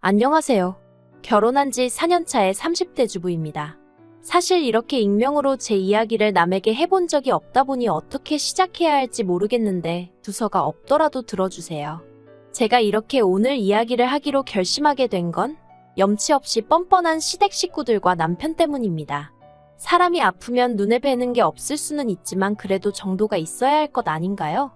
안녕하세요. 결혼한 지 4년차의 30대 주부입니다. 사실 이렇게 익명으로 제 이야기를 남에게 해본 적이 없다 보니 어떻게 시작해야 할지 모르겠는데 두서가 없더라도 들어주세요. 제가 이렇게 오늘 이야기를 하기로 결심하게 된 건 염치 없이 뻔뻔한 시댁 식구들과 남편 때문입니다. 사람이 아프면 눈에 뵈는 게 없을 수는 있지만 그래도 정도가 있어야 할 것 아닌가요?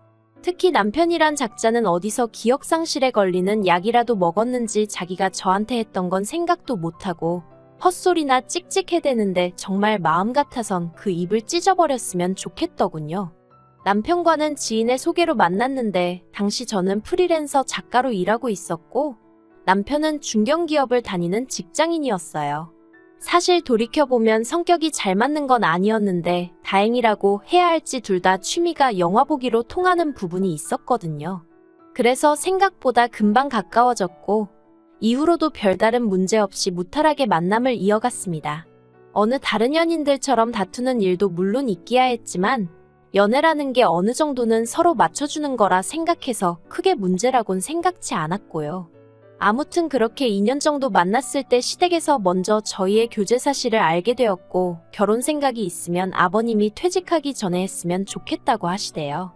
특히 남편이란 작자는 어디서 기억상실에 걸리는 약이라도 먹었는지 자기가 저한테 했던 건 생각도 못하고 헛소리나 찍찍해대는데 정말 마음 같아선 그 입을 찢어버렸으면 좋겠더군요. 남편과는 지인의 소개로 만났는데 당시 저는 프리랜서 작가로 일하고 있었고 남편은 중견기업을 다니는 직장인이었어요. 사실 돌이켜보면 성격이 잘 맞는 건 아니었는데 다행이라고 해야 할지 둘 다 취미가 영화 보기로 통하는 부분이 있었거든요. 그래서 생각보다 금방 가까워졌고 이후로도 별다른 문제 없이 무탈하게 만남을 이어갔습니다. 어느 다른 연인들처럼 다투는 일도 물론 있기야 했지만 연애라는 게 어느 정도는 서로 맞춰주는 거라 생각해서 크게 문제라곤 생각지 않았고요. 아무튼 그렇게 2년 정도 만났을 때 시댁에서 먼저 저희의 교제 사실을 알게 되었고 결혼 생각이 있으면 아버님이 퇴직하기 전에 했으면 좋겠다고 하시대요.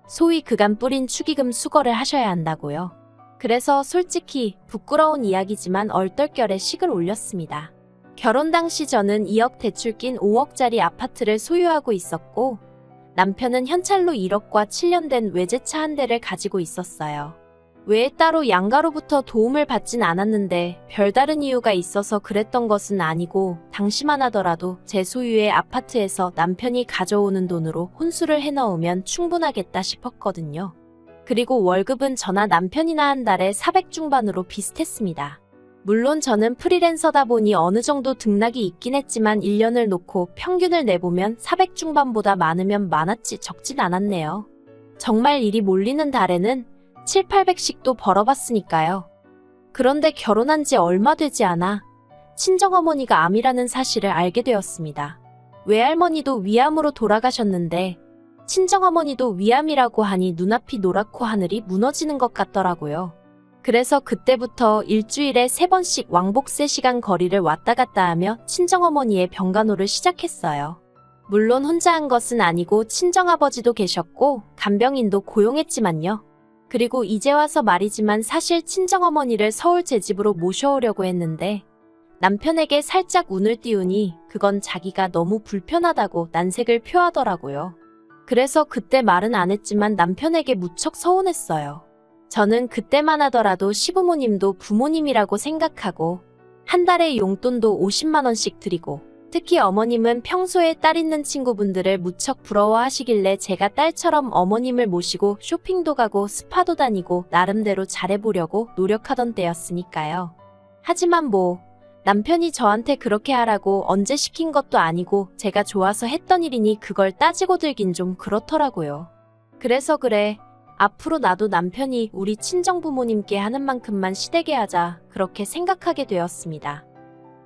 소위 그간 뿌린 축의금 수거를 하셔야 한다고요. 그래서 솔직히 부끄러운 이야기지만 얼떨결에 식을 올렸습니다. 결혼 당시 저는 2억 대출 낀 5억짜리 아파트를 소유하고 있었고 남편은 현찰로 1억과 7년 된 외제차 한 대를 가지고 있었어요. 외에 따로 양가로부터 도움을 받진 않았는데 별다른 이유가 있어서 그랬던 것은 아니고 당시만 하더라도 제 소유의 아파트에서 남편이 가져오는 돈으로 혼수를 해넣으면 충분하겠다 싶었거든요. 그리고 월급은 저나 남편이나 한 달에 400 중반으로 비슷했습니다. 물론 저는 프리랜서다 보니 어느 정도 등락이 있긴 했지만 1년을 놓고 평균을 내보면 400 중반보다 많으면 많았지 적진 않았네요. 정말 일이 몰리는 달에는 7,800씩도 벌어봤으니까요. 그런데 결혼한 지 얼마 되지 않아 친정어머니가 암이라는 사실을 알게 되었습니다. 외할머니도 위암으로 돌아가셨는데 친정어머니도 위암이라고 하니 눈앞이 노랗고 하늘이 무너지는 것 같더라고요. 그래서 그때부터 일주일에 3번씩 왕복 3시간 거리를 왔다 갔다 하며 친정어머니의 병간호를 시작했어요. 물론 혼자 한 것은 아니고 친정아버지도 계셨고 간병인도 고용했지만요. 그리고 이제 와서 말이지만 사실 친정어머니를 서울 제 집으로 모셔오려고 했는데 남편에게 살짝 운을 띄우니 그건 자기가 너무 불편하다고 난색을 표하더라고요. 그래서 그때 말은 안 했지만 남편에게 무척 서운했어요. 저는 그때만 하더라도 시부모님도 부모님이라고 생각하고 한 달에 용돈도 50만 원씩 드리고 특히 어머님은 평소에 딸 있는 친구분들을 무척 부러워하시길래 제가 딸처럼 어머님을 모시고 쇼핑도 가고 스파도 다니고 나름대로 잘해보려고 노력하던 때였으니까요. 하지만 뭐 남편이 저한테 그렇게 하라고 언제 시킨 것도 아니고 제가 좋아서 했던 일이니 그걸 따지고 들긴 좀 그렇더라고요. 그래서 그래, 앞으로 나도 남편이 우리 친정부모님께 하는 만큼만 시댁에 하자 그렇게 생각하게 되었습니다.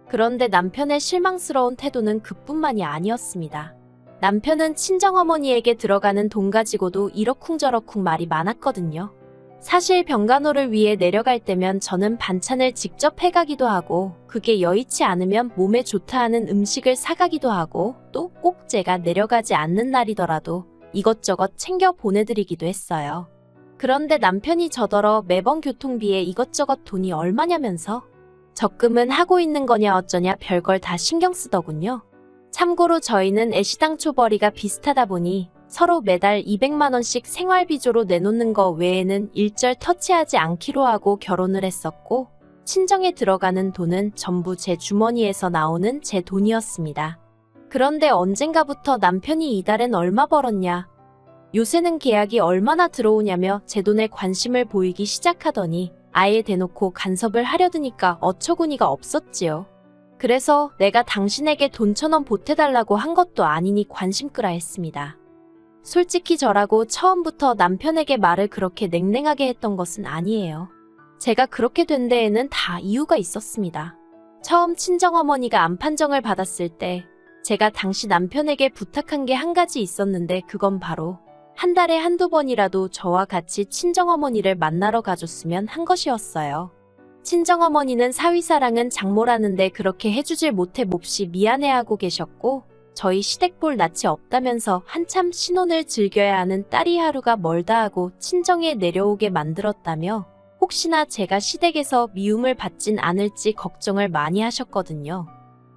그런데 남편의 실망스러운 태도는 그뿐만이 아니었습니다. 남편은 친정어머니에게 들어가는 돈 가지고도 이러쿵저러쿵 말이 많았거든요. 사실 병간호를 위해 내려갈 때면 저는 반찬을 직접 해가기도 하고 그게 여의치 않으면 몸에 좋다 하는 음식을 사가기도 하고 또 꼭 제가 내려가지 않는 날이더라도 이것저것 챙겨 보내드리기도 했어요. 그런데 남편이 저더러 매번 교통비에 이것저것 돈이 얼마냐면서 적금은 하고 있는 거냐 어쩌냐 별걸 다 신경 쓰더군요. 참고로 저희는 애시당초벌이가 비슷하다 보니 서로 매달 200만 원씩 생활비조로 내놓는 거 외에는 일절 터치하지 않기로 하고 결혼을 했었고 친정에 들어가는 돈은 전부 제 주머니에서 나오는 제 돈이었습니다. 그런데 언젠가부터 남편이 이달엔 얼마 벌었냐, 요새는 계약이 얼마나 들어오냐며 제 돈에 관심을 보이기 시작하더니 아예 대놓고 간섭을 하려드니까 어처구니가 없었지요. 그래서 내가 당신에게 돈 1,000원 보태달라고 한 것도 아니니 관심 끄라 했습니다. 솔직히 저라고 처음부터 남편에게 말을 그렇게 냉랭하게 했던 것은 아니에요. 제가 그렇게 된 데에는 다 이유가 있었습니다. 처음 친정어머니가 암 판정을 받았을 때 제가 당시 남편에게 부탁한 게 한 가지 있었는데 그건 바로 한 달에 한두 번이라도 저와 같이 친정어머니를 만나러 가줬으면 한 것이었어요. 친정어머니는 사위사랑은 장모라는데 그렇게 해주질 못해 몹시 미안해하고 계셨고, 저희 시댁볼 낯이 없다면서 한참 신혼을 즐겨야 하는 딸이 하루가 멀다 하고 친정에 내려오게 만들었다며 혹시나 제가 시댁에서 미움을 받진 않을지 걱정을 많이 하셨거든요.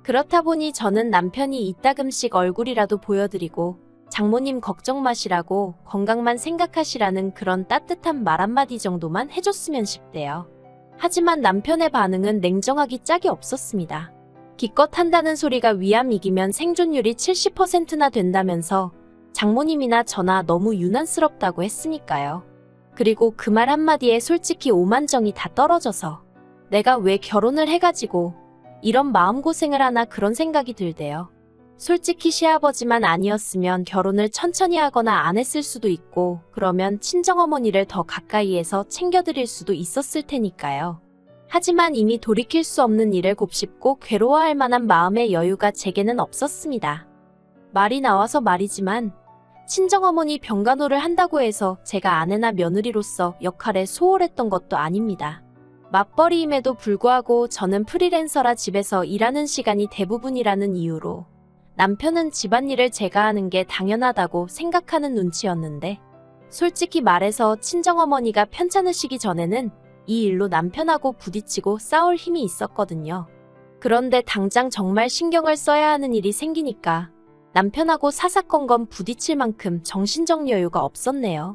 그렇다 보니 저는 남편이 이따금씩 얼굴이라도 보여드리고 장모님 걱정 마시라고 건강만 생각하시라는 그런 따뜻한 말 한마디 정도만 해줬으면 싶대요. 하지만 남편의 반응은 냉정하기 짝이 없었습니다. 기껏 한다는 소리가 위암 이기면 생존율이 70%나 된다면서 장모님이나 저나 너무 유난스럽다고 했으니까요. 그리고 그 말 한마디에 솔직히 오만정이 다 떨어져서 내가 왜 결혼을 해가지고 이런 마음고생을 하나 그런 생각이 들대요. 솔직히 시아버지만 아니었으면 결혼을 천천히 하거나 안 했을 수도 있고 그러면 친정어머니를 더 가까이에서 챙겨드릴 수도 있었을 테니까요. 하지만 이미 돌이킬 수 없는 일을 곱씹고 괴로워할 만한 마음의 여유가 제게는 없었습니다. 말이 나와서 말이지만 친정어머니 병간호를 한다고 해서 제가 아내나 며느리로서 역할에 소홀했던 것도 아닙니다. 맞벌이임에도 불구하고 저는 프리랜서라 집에서 일하는 시간이 대부분이라는 이유로 남편은 집안일을 제가 하는 게 당연하다고 생각하는 눈치였는데 솔직히 말해서 친정어머니가 편찮으시기 전에는 이 일로 남편하고 부딪히고 싸울 힘이 있었거든요. 그런데 당장 정말 신경을 써야 하는 일이 생기니까 남편하고 사사건건 부딪힐 만큼 정신적 여유가 없었네요.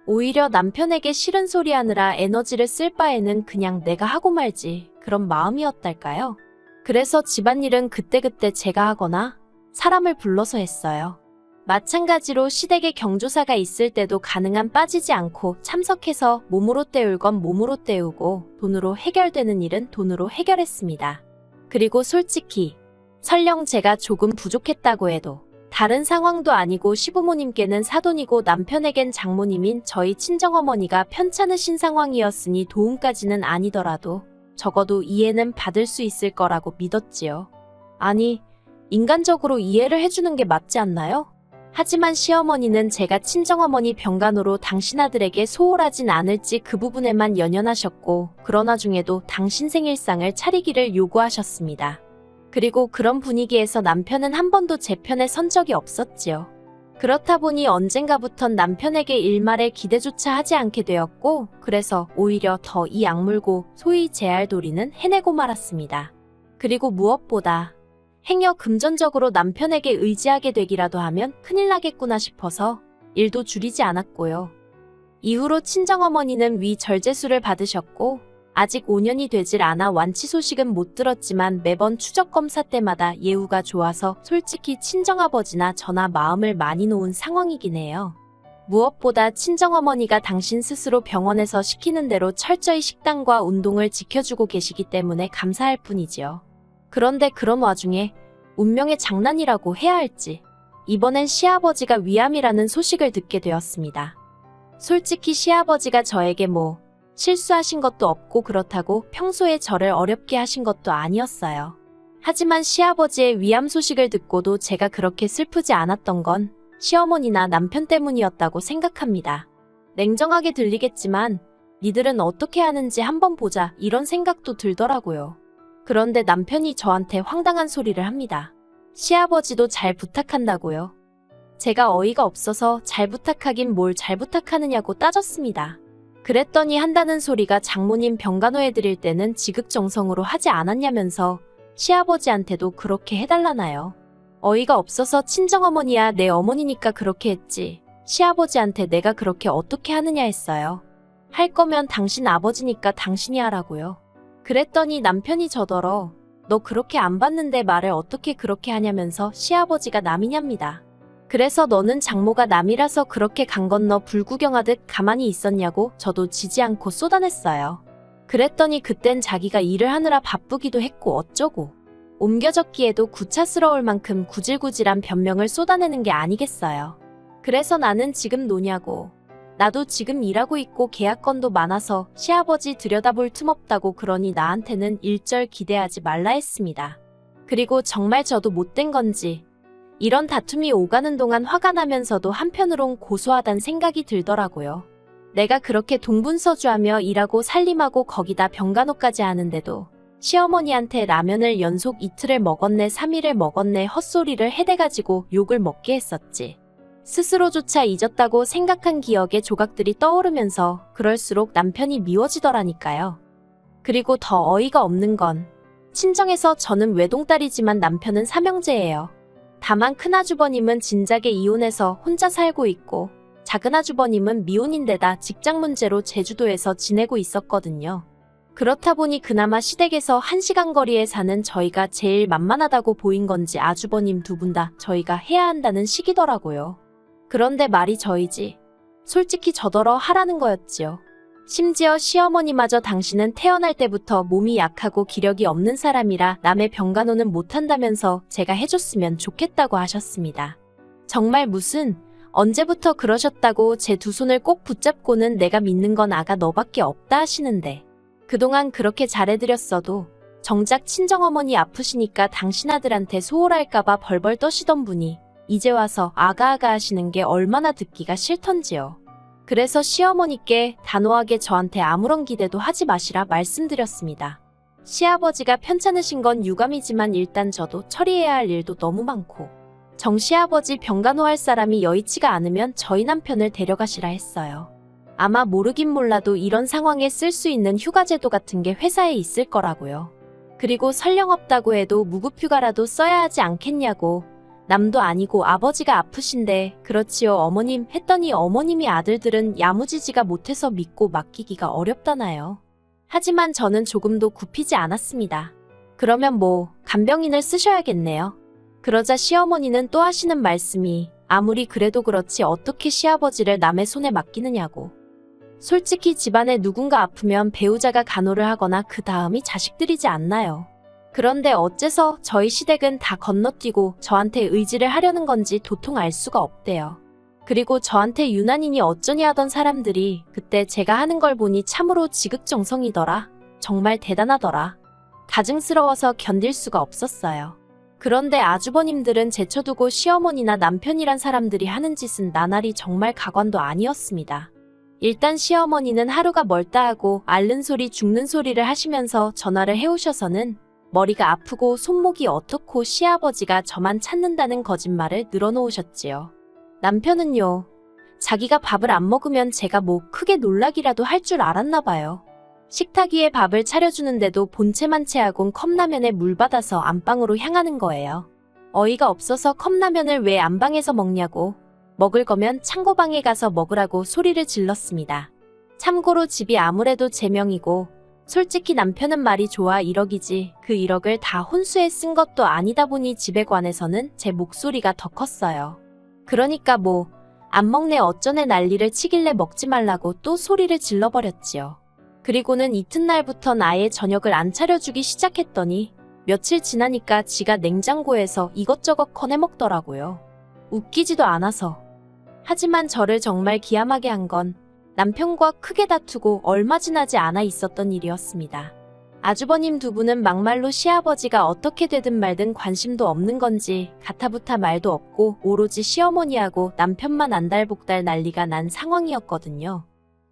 오히려 남편에게 싫은 소리 하느라 에너지를 쓸 바에는 그냥 내가 하고 말지 그런 마음이었달까요? 그래서 집안일은 그때그때 제가 하거나 사람을 불러서 했어요. 마찬가지로 시댁에 경조사가 있을 때도 가능한 빠지지 않고 참석해서 몸으로 때울 건 몸으로 때우고 돈으로 해결되는 일은 돈으로 해결했습니다. 그리고 솔직히 설령 제가 조금 부족했다고 해도 다른 상황도 아니고 시부모님께는 사돈이고 남편에겐 장모님인 저희 친정어머니가 편찮으신 상황이었으니 도움까지는 아니더라도 적어도 이해는 받을 수 있을 거라고 믿었지요. 아니, 인간적으로 이해를 해주는 게 맞지 않나요? 하지만 시어머니는 제가 친정어머니 병간호로 당신 아들에게 소홀하진 않을지 그 부분에만 연연하셨고 그러나 중에도 당신 생일상을 차리기를 요구하셨습니다. 그리고 그런 분위기에서 남편은 한 번도 제 편에 선 적이 없었지요. 그렇다 보니 언젠가부턴 남편에게 일말의 기대조차 하지 않게 되었고 그래서 오히려 더 이 악물고 소위 제알도리는 해내고 말았습니다. 그리고 무엇보다 행여 금전적으로 남편에게 의지하게 되기라도 하면 큰일 나겠구나 싶어서 일도 줄이지 않았고요. 이후로 친정어머니는 위 절제수를 받으셨고 아직 5년이 되질 않아 완치 소식은 못 들었지만 매번 추적검사 때마다 예후가 좋아서 솔직히 친정아버지나 저나 마음을 많이 놓은 상황이긴 해요. 무엇보다 친정어머니가 당신 스스로 병원에서 시키는 대로 철저히 식단과 운동을 지켜주고 계시기 때문에 감사할 뿐이지요. 그런데 그런 와중에 운명의 장난이라고 해야 할지 이번엔 시아버지가 위암이라는 소식을 듣게 되었습니다. 솔직히 시아버지가 저에게 실수하신 것도 없고 그렇다고 평소에 저를 어렵게 하신 것도 아니었어요. 하지만 시아버지의 위암 소식을 듣고도 제가 그렇게 슬프지 않았던 건 시어머니나 남편 때문이었다고 생각합니다. 냉정하게 들리겠지만 니들은 어떻게 하는지 한번 보자 이런 생각도 들더라고요. 그런데 남편이 저한테 황당한 소리를 합니다. 시아버지도 잘 부탁한다고요. 제가 어이가 없어서 잘 부탁하긴 뭘 잘 부탁하느냐고 따졌습니다. 그랬더니 한다는 소리가 장모님 병간호해드릴 때는 지극정성으로 하지 않았냐면서 시아버지한테도 그렇게 해달라나요. 어이가 없어서 친정어머니야 내 어머니니까 그렇게 했지. 시아버지한테 내가 그렇게 어떻게 하느냐 했어요. 할 거면 당신 아버지니까 당신이 하라고요. 그랬더니 남편이 저더러 너 그렇게 안 봤는데 말을 어떻게 그렇게 하냐면서 시아버지가 남이냐입니다. 그래서 너는 장모가 남이라서 그렇게 강 건너 불구경하듯 가만히 있었냐고 저도 지지 않고 쏟아냈어요. 그랬더니 그땐 자기가 일을 하느라 바쁘기도 했고 어쩌고 옮겨졌기에도 구차스러울 만큼 구질구질한 변명을 쏟아내는 게 아니겠어요. 그래서 나는 지금 노냐고. 나도 지금 일하고 있고 계약건도 많아서 시아버지 들여다볼 틈 없다고 그러니 나한테는 일절 기대하지 말라 했습니다. 그리고 정말 저도 못된 건지 이런 다툼이 오가는 동안 화가 나면서도 한편으론 고소하단 생각이 들더라고요. 내가 그렇게 동분서주하며 일하고 살림하고 거기다 병간호까지 하는데도 시어머니한테 라면을 연속 이틀을 먹었네 3일을 먹었네 헛소리를 해대가지고 욕을 먹게 했었지. 스스로조차 잊었다고 생각한 기억의 조각들이 떠오르면서 그럴수록 남편이 미워지더라니까요. 그리고 더 어이가 없는 건 친정에서 저는 외동딸이지만 남편은 삼형제예요. 다만 큰아주버님은 진작에 이혼해서 혼자 살고 있고 작은아주버님은 미혼인데다 직장 문제로 제주도에서 지내고 있었거든요. 그렇다 보니 그나마 시댁에서 1시간 거리에 사는 저희가 제일 만만하다고 보인 건지 아주버님 두 분 다 저희가 해야 한다는 식이더라고요. 그런데 말이 저희지. 솔직히 저더러 하라는 거였지요. 심지어 시어머니마저 당신은 태어날 때부터 몸이 약하고 기력이 없는 사람이라 남의 병간호는 못한다면서 제가 해줬으면 좋겠다고 하셨습니다. 정말 무슨 언제부터 그러셨다고 제 두 손을 꼭 붙잡고는 내가 믿는 건 아가 너밖에 없다 하시는데 그동안 그렇게 잘해드렸어도 정작 친정어머니 아프시니까 당신 아들한테 소홀할까봐 벌벌 떠시던 분이 이제 와서 아가아가 하시는 게 얼마나 듣기가 싫던지요. 그래서 시어머니께 단호하게 저한테 아무런 기대도 하지 마시라 말씀드렸습니다. 시아버지가 편찮으신 건 유감이지만 일단 저도 처리해야 할 일도 너무 많고 정 시아버지 병간호할 사람이 여의치가 않으면 저희 남편을 데려가시라 했어요. 아마 모르긴 몰라도 이런 상황에 쓸 수 있는 휴가제도 같은 게 회사에 있을 거라고요. 그리고 설령 없다고 해도 무급휴가라도 써야 하지 않겠냐고. 남도 아니고 아버지가 아프신데 그렇지요 어머님 했더니 어머님이 아들들은 야무지지가 못해서 믿고 맡기기가 어렵다나요. 하지만 저는 조금도 굽히지 않았습니다. 그러면 뭐 간병인을 쓰셔야겠네요. 그러자 시어머니는 또 하시는 말씀이 아무리 그래도 그렇지 어떻게 시아버지를 남의 손에 맡기느냐고. 솔직히 집안에 누군가 아프면 배우자가 간호를 하거나 그 다음이 자식들이지 않나요? 그런데 어째서 저희 시댁은 다 건너뛰고 저한테 의지를 하려는 건지 도통 알 수가 없대요. 그리고 저한테 유난히니 어쩌니 하던 사람들이 그때 제가 하는 걸 보니 참으로 지극정성이더라. 정말 대단하더라. 가증스러워서 견딜 수가 없었어요. 그런데 아주버님들은 제쳐두고 시어머니나 남편이란 사람들이 하는 짓은 나날이 정말 가관도 아니었습니다. 일단 시어머니는 하루가 멀다 하고 앓는 소리 죽는 소리를 하시면서 전화를 해오셔서는 머리가 아프고 손목이 어떻고 시아버지가 저만 찾는다는 거짓말을 늘어놓으셨지요. 남편은요. 자기가 밥을 안 먹으면 제가 뭐 크게 놀라기라도 할 줄 알았나 봐요. 식탁 위에 밥을 차려주는데도 본체만 채하곤 컵라면에 물 받아서 안방으로 향하는 거예요. 어이가 없어서 컵라면을 왜 안방에서 먹냐고. 먹을 거면 창고방에 가서 먹으라고 소리를 질렀습니다. 참고로 집이 아무래도 제 명이고 솔직히 남편은 말이 좋아 1억이지 그 1억을 다 혼수에 쓴 것도 아니다 보니 집에 관해서는 제 목소리가 더 컸어요. 그러니까 뭐 안 먹네 어쩌네 난리를 치길래 먹지 말라고 또 소리를 질러버렸지요. 그리고는 이튿날부턴 아예 저녁을 안 차려주기 시작했더니 며칠 지나니까 지가 냉장고에서 이것저것 꺼내 먹더라고요. 웃기지도 않아서. 하지만 저를 정말 기함하게 한 건 남편과 크게 다투고 얼마 지나지 않아 있었던 일이었습니다. 아주버님 두 분은 막말로 시아버지가 어떻게 되든 말든 관심도 없는 건지 가타부타 말도 없고 오로지 시어머니하고 남편만 안달복달 난리가 난 상황이었거든요.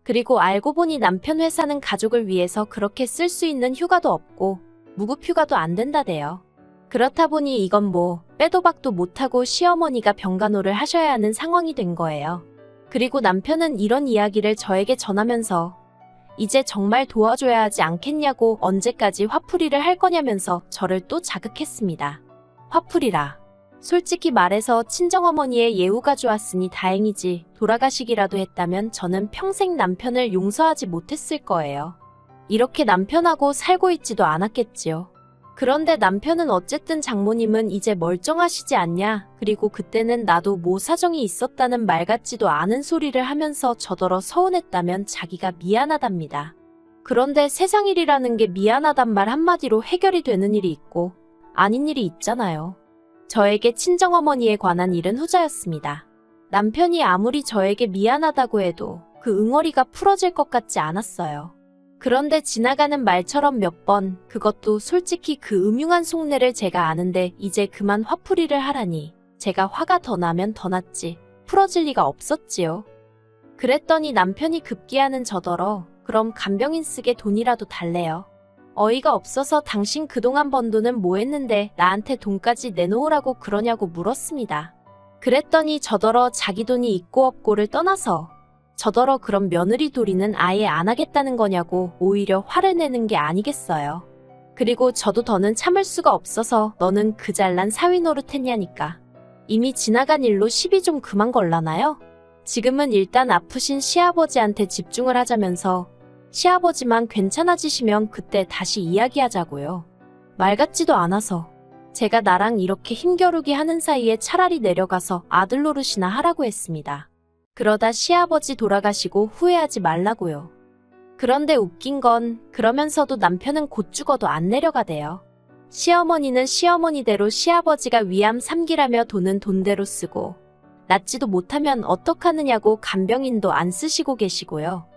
그리고 알고 보니 남편 회사는 가족을 위해서 그렇게 쓸 수 있는 휴가도 없고 무급휴가도 안 된다대요. 그렇다 보니 이건 뭐 빼도 박도 못하고 시어머니가 병간호를 하셔야 하는 상황이 된 거예요. 그리고 남편은 이런 이야기를 저에게 전하면서 이제 정말 도와줘야 하지 않겠냐고 언제까지 화풀이를 할 거냐면서 저를 또 자극했습니다. 화풀이라. 솔직히 말해서 친정어머니의 예우가 좋았으니 다행이지 돌아가시기라도 했다면 저는 평생 남편을 용서하지 못했을 거예요. 이렇게 남편하고 살고 있지도 않았겠지요. 그런데 남편은 어쨌든 장모님은 이제 멀쩡하시지 않냐 그리고 그때는 나도 뭐 사정이 있었다는 말 같지도 않은 소리를 하면서 저더러 서운했다면 자기가 미안하답니다. 그런데 세상 일이라는 게 미안하단 말 한마디로 해결이 되는 일이 있고 아닌 일이 있잖아요. 저에게 친정어머니에 관한 일은 후자였습니다. 남편이 아무리 저에게 미안하다고 해도 그 응어리가 풀어질 것 같지 않았어요. 그런데 지나가는 말처럼 몇 번 그것도 솔직히 그 음흉한 속내를 제가 아는데 이제 그만 화풀이를 하라니 제가 화가 더 나면 더 났지 풀어질 리가 없었지요. 그랬더니 남편이 급기야는 저더러 그럼 간병인 쓰게 돈이라도 달래요. 어이가 없어서 당신 그동안 번 돈은 뭐 했는데 나한테 돈까지 내놓으라고 그러냐고 물었습니다. 그랬더니 저더러 자기 돈이 있고 없고를 떠나서 저더러 그럼 며느리 도리는 아예 안 하겠다는 거냐고 오히려 화를 내는 게 아니겠어요. 그리고 저도 더는 참을 수가 없어서 너는 그 잘난 사위 노릇했냐니까. 이미 지나간 일로 시비 좀 그만 걸라나요? 지금은 일단 아프신 시아버지한테 집중을 하자면서 시아버지만 괜찮아지시면 그때 다시 이야기하자고요. 말 같지도 않아서 제가 나랑 이렇게 힘겨루기 하는 사이에 차라리 내려가서 아들 노릇이나 하라고 했습니다. 그러다 시아버지 돌아가시고 후회하지 말라고요. 그런데 웃긴 건 그러면서도 남편은 곧 죽어도 안 내려가대요. 시어머니는 시어머니대로 시아버지가 위암 3기라며 돈은 돈대로 쓰고 낫지도 못하면 어떡하느냐고 간병인도 안 쓰시고 계시고요.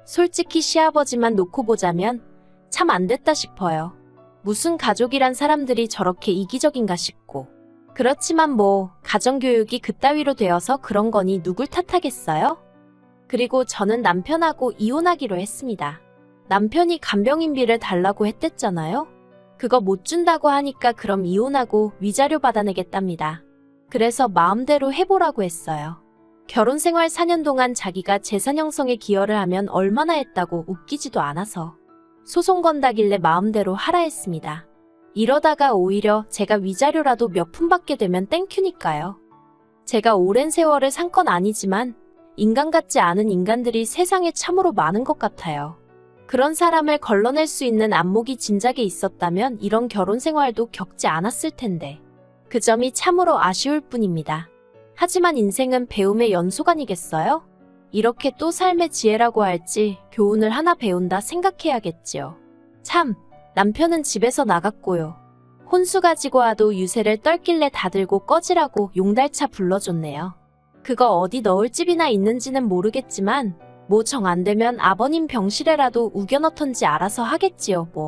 솔직히 시아버지만 놓고 보자면 참 안 됐다 싶어요. 무슨 가족이란 사람들이 저렇게 이기적인가 싶고. 그렇지만 뭐 가정교육이 그따위로 되어서 그런 거니 누굴 탓하겠어요? 그리고 저는 남편하고 이혼하기로 했습니다. 남편이 간병인비를 달라고 했댔잖아요. 그거 못 준다고 하니까 그럼 이혼하고 위자료 받아내겠답니다. 그래서 마음대로 해보라고 했어요. 결혼 생활 4년 동안 자기가 재산 형성에 기여를 하면 얼마나 했다고 웃기지도 않아서 소송 건다길래 마음대로 하라 했습니다. 이러다가 오히려 제가 위자료라도 몇 푼 받게 되면 땡큐니까요. 제가 오랜 세월을 산 건 아니지만 인간 같지 않은 인간들이 세상에 참으로 많은 것 같아요. 그런 사람을 걸러낼 수 있는 안목이 진작에 있었다면 이런 결혼 생활도 겪지 않았을 텐데. 그 점이 참으로 아쉬울 뿐입니다. 하지만 인생은 배움의 연속 아니겠어요? 이렇게 또 삶의 지혜라고 할지 교훈을 하나 배운다 생각해야겠지요. 참, 남편은 집에서 나갔고요. 혼수 가지고 와도 유세를 떨길래 다들고 꺼지라고 용달차 불러줬네요. 그거 어디 넣을 집이나 있는지는 모르겠지만 뭐 정 안 되면 아버님 병실에라도 우겨 넣던지 알아서 하겠지요 뭐.